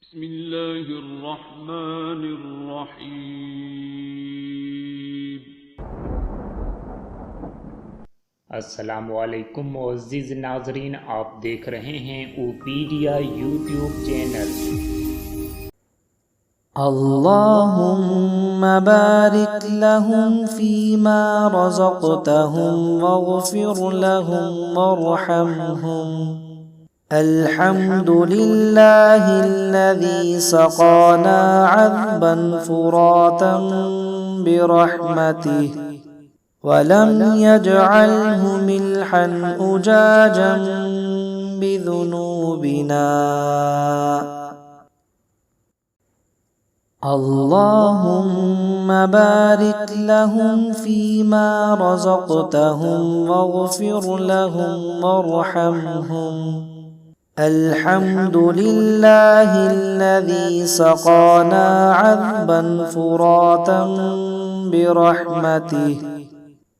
بسم الله الرحمن الرحیم۔ अस्सलामुअलैकुम मुअज़्ज़िज़ नाज़रीन, आप देख रहे हैं ओपीडिया यूट्यूब चैनल। اللهم بارك لهم فيما رزقتهم واغفر لهم وارحمهم. الحمد لله الذي سقانا عذبا فراتا برحمته ولم يجعله ملحا أجاجا بذنوبنا. اللهم بارك لهم فيما رزقتهم واغفر لهم وارحمهم. الحمد لله الذي سقانا عذبا فراتا برحمته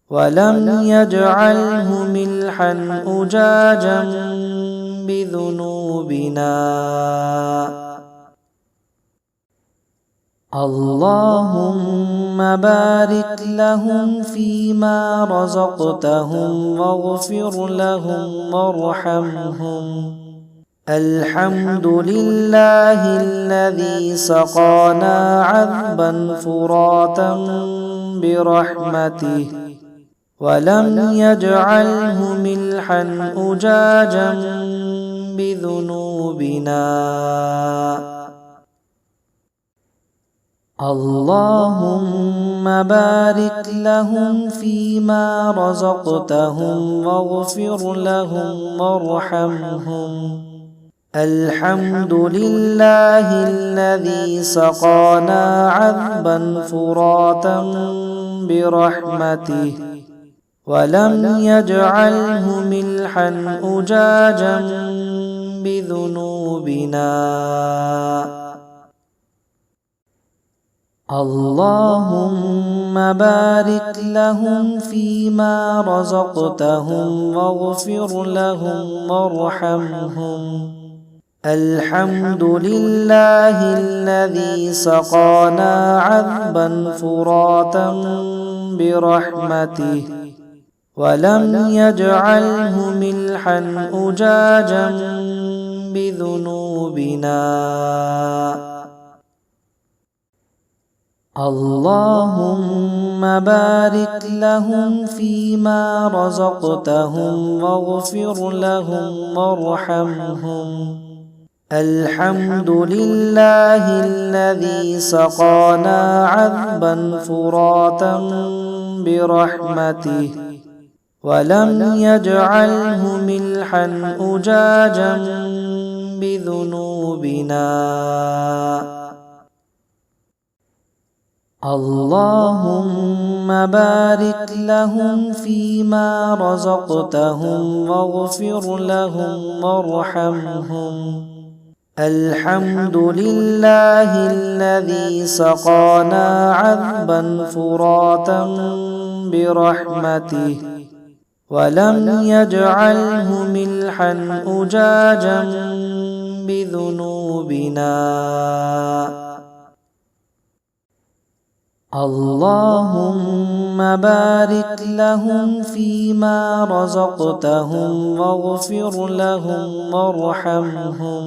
ولم يجعله ملحا أجاجا بذنوبنا. اللهم بارك لهم فيما رزقتهم واغفر لهم وارحمهم. الحمد لله الذي سقانا عذبا فراتا برحمته ولم يجعله ملحا أجاجا بذنوبنا. اللهم بارك لهم فيما رزقتهم واغفر لهم وارحمهم. الحمد لله الذي سقانا عذبا فراتا برحمته ولم يجعله ملحا أجاجا بذنوبنا. اللهم بارك لهم فيما رزقتهم واغفر لهم وارحمهم. الحمد لله الذي سقانا عذبا فراتا برحمته ولم يجعله ملحا أجاجا بذنوبنا. اللهم بارك لهم فيما رزقتهم واغفر لهم وارحمهم. الحمد لله الذي سقانا عذبا فراتا برحمته ولم يجعله ملحا أجاجا بذنوبنا. اللهم بارك لهم فيما رزقتهم واغفر لهم وارحمهم. الحمد لله الذي سقانا عذبا فراتا برحمته ولم يجعله ملحا أجاجا بذنوبنا. اللهم بارك لهم فيما رزقتهم واغفر لهم وارحمهم.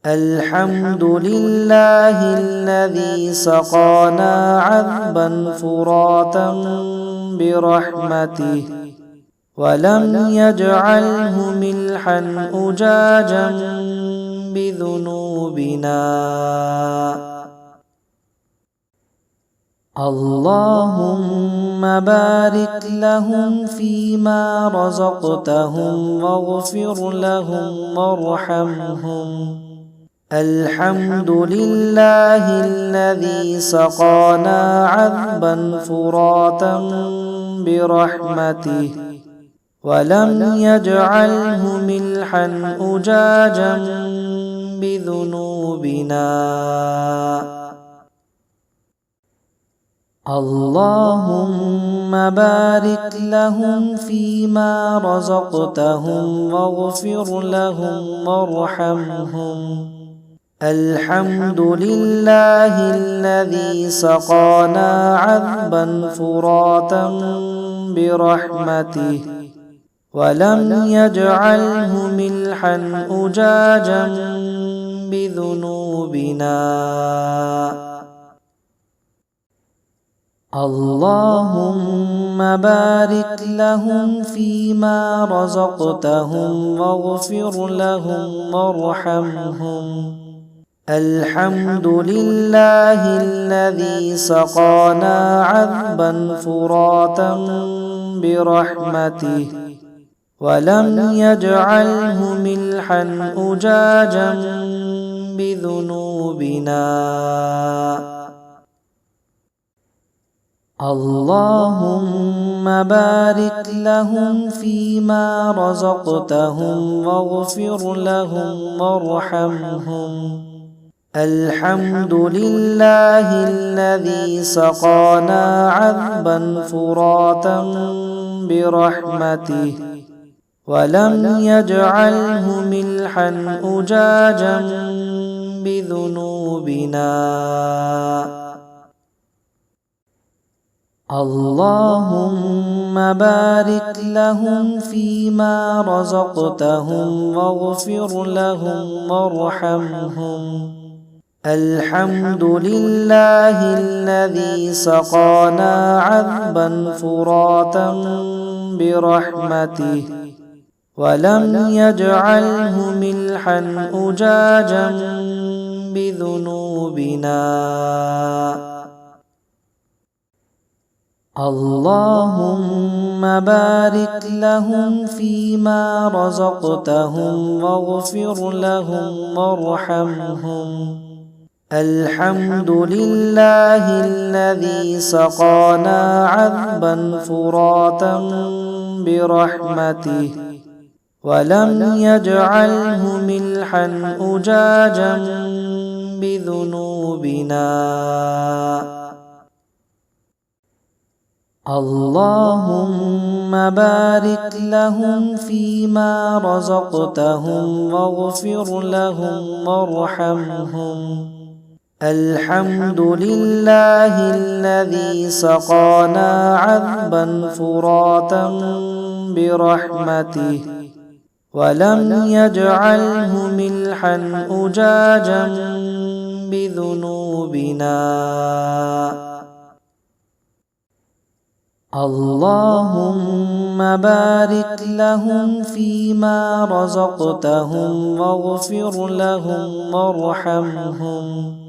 الحمد لله الذي سقانا عذبا فراتا برحمته ولم يجعله ملحا أجاجا بذنوبنا. اللهم بارك لهم فيما رزقتهم واغفر لهم وارحمهم. الحمد لله الذي سقانا عذبا فراتا برحمته ولم يجعله ملحا أجاجا بذنوبنا. اللهم بارك لهم فيما رزقتهم واغفر لهم وارحمهم. الحمد لله الذي سقانا عذبا فراتا برحمته ولم يجعله ملحا أجاجا بذنوبنا. اللهم بارك لهم فيما رزقتهم واغفر لهم وارحمهم. الحمد لله الذي سقانا عذبا فراتا برحمته ولم يجعله ملحا أجاجا بذنوبنا. اللهم بارك لهم فيما رزقتهم واغفر لهم وارحمهم. الحمد لله الذي سقانا عذبا فراتا برحمته ولم يجعله ملحا أجاجا بذنوبنا. اللهم بارك لهم فيما رزقتهم واغفر لهم وارحمهم. الحمد لله الذي سقانا عذبا فراتا برحمته ولم يجعله ملحا أجاجا بذنوبنا. اللهم بارك لهم فيما رزقتهم واغفر لهم وارحمهم. الحمد لله الذي سقانا عذبا فراتا برحمته ولم يجعله ملحا أجاجا بذنوبنا. اللهم بارك لهم فيما رزقتهم واغفر لهم وارحمهم. الحمد لله الذي سقانا عذبا فراتا برحمته ولم يجعله ملحا أجاجا بذنوبنا. اللهم بارك لهم فيما رزقتهم واغفر لهم وارحمهم.